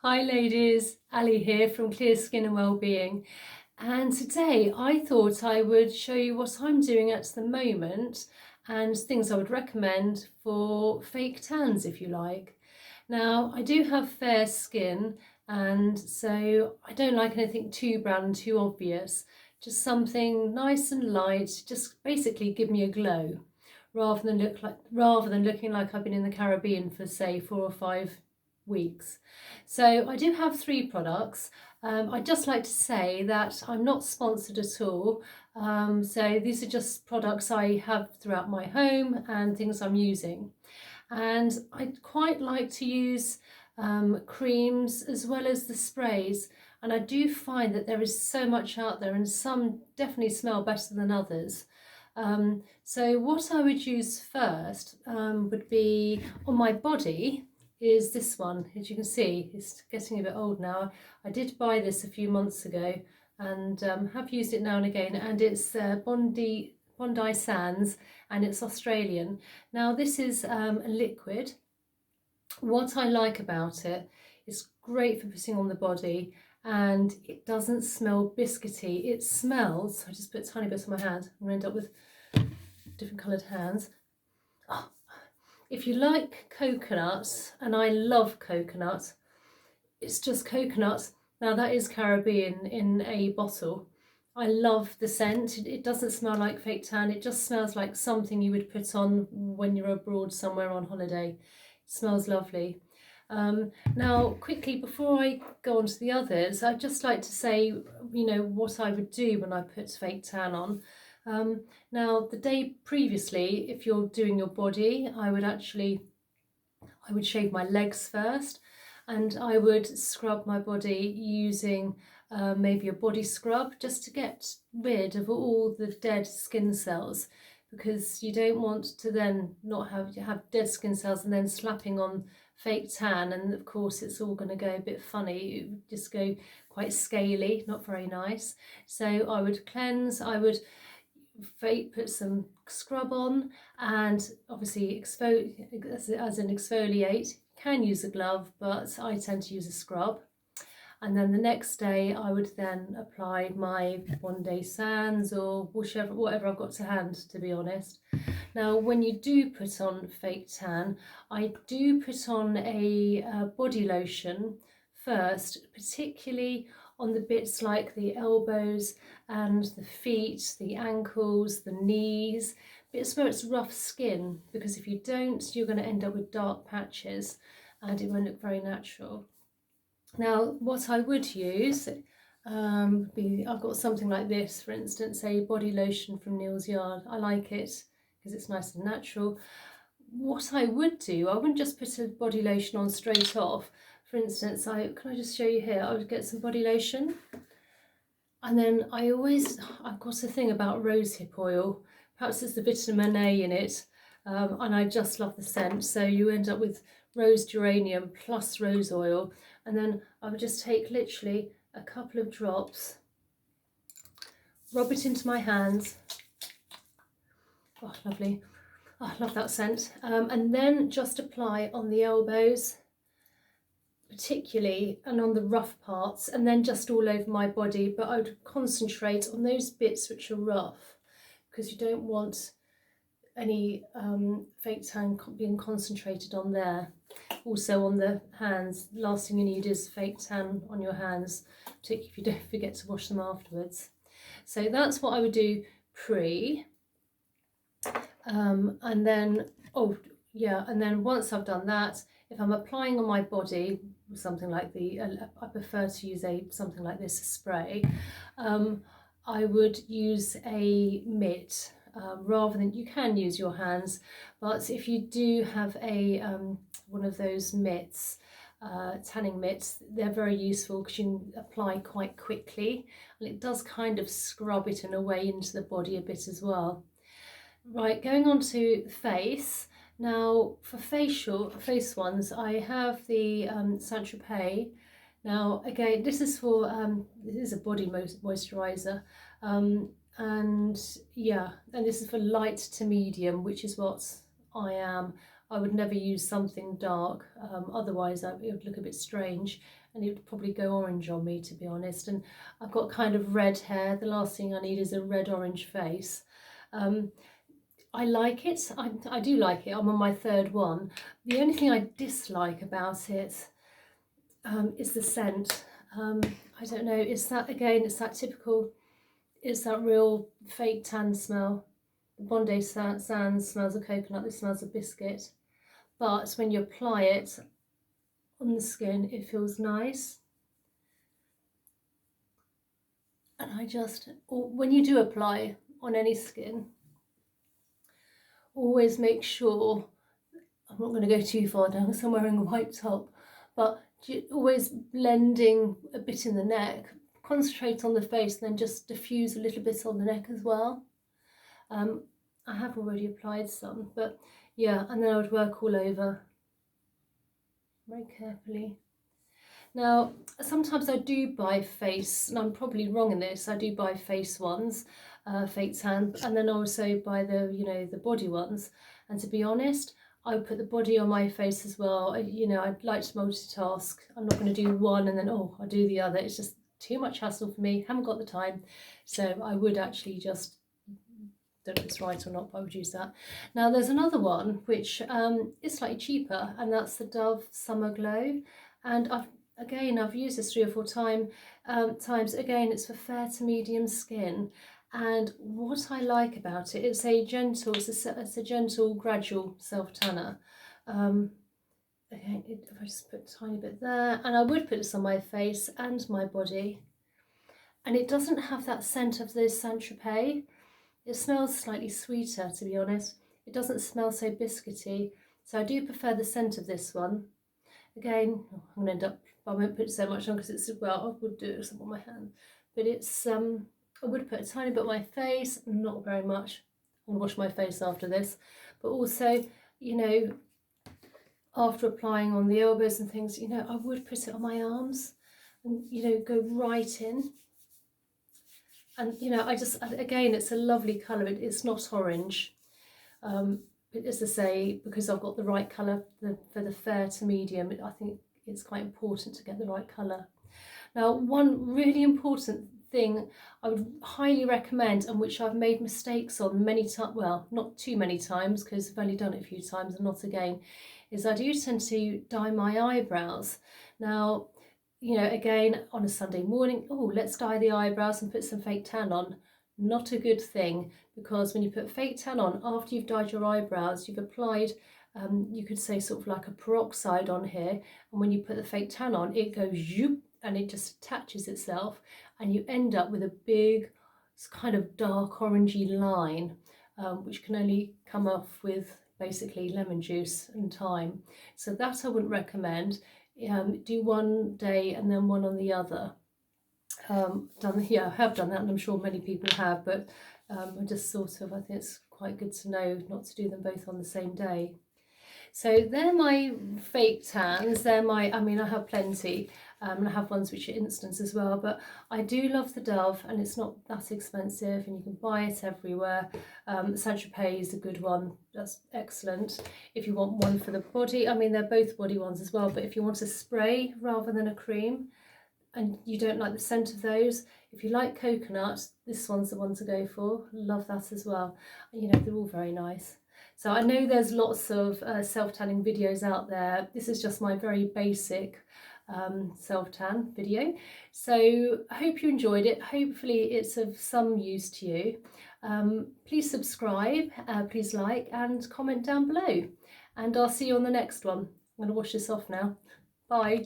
Hi ladies, Ali here from Clear Skin and Wellbeing, and today I thought I would show you what I'm doing at the moment and things I would recommend for fake tans if you like. Now I do have fair skin, and so I don't like anything too brown and too obvious, just something nice and light, just basically give me a glow rather than looking like I've been in the Caribbean for say 4 or 5 weeks. So I do have 3 products. I'd just like to say that I'm not sponsored at all. So these are just products I have throughout my home and things I'm using. And I quite like to use creams as well as the sprays. And I do find that there is so much out there, and some definitely smell better than others. So what I would use first would be on my body is this one. As you can see, it's getting a bit old now. I did buy this a few months ago and have used it now and again, and it's Bondi Sands, and it's Australian. Now this is a liquid. What I like about it, it's great for putting on the body, and it doesn't smell biscuity. It smells, I just put a tiny bit on my hand, I'm going to end up with different coloured hands. Oh, if you like coconuts, and I love coconut, it's just coconut. Now that is Caribbean in a bottle. I love the scent. It doesn't smell like fake tan. It just smells like something you would put on when you're abroad somewhere on holiday. It smells lovely. Now quickly, before I go on to the others, I'd just like to say, what I would do when I put fake tan on. Now the day previously, if you're doing your body, I would shave my legs first, and I would scrub my body using maybe a body scrub, just to get rid of all the dead skin cells, because you don't want to then not have dead skin cells and then slapping on fake tan, and of course it's all going to go a bit funny. It would just go quite scaly, not very nice. So I would cleanse, I would put some scrub on, and obviously as an exfoliate. You can use a glove, but I tend to use a scrub. And then the next day I would then apply my Bondi Sands or whatever I've got to hand, to be honest. Now when you do put on fake tan, I do put on a body lotion first, particularly on the bits like the elbows and the feet, the ankles, the knees, bits where it's rough skin, because if you don't, you're going to end up with dark patches and it won't look very natural. Now what I would use, I've got something like this, for instance, a body lotion from Neal's Yard. I like it because it's nice and natural. What I would do, I wouldn't just put a body lotion on straight off. For instance, can I just show you here? I would get some body lotion, and then I've got a thing about rosehip oil. Perhaps it's the vitamin A in it, and I just love the scent. So you end up with rose geranium plus rose oil, and then I would just take literally a couple of drops, rub it into my hands. Oh, lovely. Oh, I love that scent. And then just apply on the elbows, particularly, and on the rough parts, and then just all over my body. But I would concentrate on those bits which are rough, because you don't want any fake tan being concentrated on there. Also on the hands, last thing you need is fake tan on your hands, particularly if you don't forget to wash them afterwards. So that's what I would do pre. And then once I've done that, if I'm applying on my body something like I prefer to use something like this, a spray, I would use a mitt rather than, you can use your hands, but if you do have a one of those mitts, tanning mitts, they're very useful because you can apply quite quickly, and it does kind of scrub it in a way into the body a bit as well. Right, going on to face. Now for face ones, I have the Saint Tropez. Now again, this is a body moisturizer, and this is for light to medium, which is what I am. I would never use something dark, otherwise it would look a bit strange. and it would probably go orange on me, to be honest. And I've got kind of red hair. The last thing I need is a red-orange face. I like it. I do like it. I'm on my third one. The only thing I dislike about it is the scent. I don't know. It's that, again, it's that typical, it's that real fake tan smell. The Bondi Sands smells of coconut. This smells of biscuit. But when you apply it on the skin, it feels nice. And I just, when you do apply on any skin, always make sure, I'm not going to go too far down because I'm wearing a white top, but always blending a bit in the neck, concentrate on the face, and then just diffuse a little bit on the neck as well. I have already applied some, but yeah, and then I would work all over very carefully. Now, sometimes I do buy face, and I'm probably wrong in this, I do buy face ones, fake tan, and then also buy the, you know, the body ones. And to be honest, I would put the body on my face as well. You know, I'd like to multitask. I'm not going to do one and then, oh, I'll do the other. It's just too much hassle for me. Haven't got the time. So I would actually just, don't know if it's right or not, but I would use that. Now, there's another one which is slightly cheaper, and that's the Dove Summer Glow. And I've used this 3 or 4 times. Again, it's for fair to medium skin. And what I like about it, it's a gentle, it's a gentle, gradual self-tanner. Again, if I just put a tiny bit there, and I would put this on my face and my body. And it doesn't have that scent of the Saint Tropez. It smells slightly sweeter, to be honest. It doesn't smell so biscuity. So I do prefer the scent of this one. Again, I'm going to end up, I won't put so much on because it's, well, I would do some on my hand. But it's, I would put a tiny bit on my face, not very much. I'm going to wash my face after this. But also, you know, after applying on the elbows and things, you know, I would put it on my arms and, you know, go right in. And, you know, I just, again, it's a lovely colour. It's not orange. But as I say, because I've got the right colour for the fair to medium, I think it's quite important to get the right colour. Now, one really important thing I would highly recommend, and which I've made mistakes on many times, well, not too many times because I've only done it a few times and not again, is I do tend to dye my eyebrows. Now, you know, again, on a Sunday morning, oh, let's dye the eyebrows and put some fake tan on. Not a good thing, because when you put fake tan on, after you've dyed your eyebrows, you've applied, you could say sort of like a peroxide on here, and when you put the fake tan on, it goes zoop, and it just attaches itself, and you end up with a big kind of dark orangey line, which can only come off with basically lemon juice and thyme. So that I wouldn't recommend. Do one day and then one on the other. I have done that, and I'm sure many people have, but I just sort of, I think it's quite good to know not to do them both on the same day. So they're my fake tans. They're my, I mean, I have plenty, and I have ones which are instant as well, but I do love the Dove, and it's not that expensive, and you can buy it everywhere. Saint Tropez is a good one. That's excellent. If you want one for the body, I mean, they're both body ones as well, but if you want a spray rather than a cream, and you don't like the scent of those, if you like coconut, this one's the one to go for. Love that as well. You know, they're all very nice. So I know there's lots of self-tanning videos out there. This is just my very basic self-tan video. So I hope you enjoyed it. Hopefully it's of some use to you. Please subscribe, please like and comment down below. And I'll see you on the next one. I'm going to wash this off now. Bye.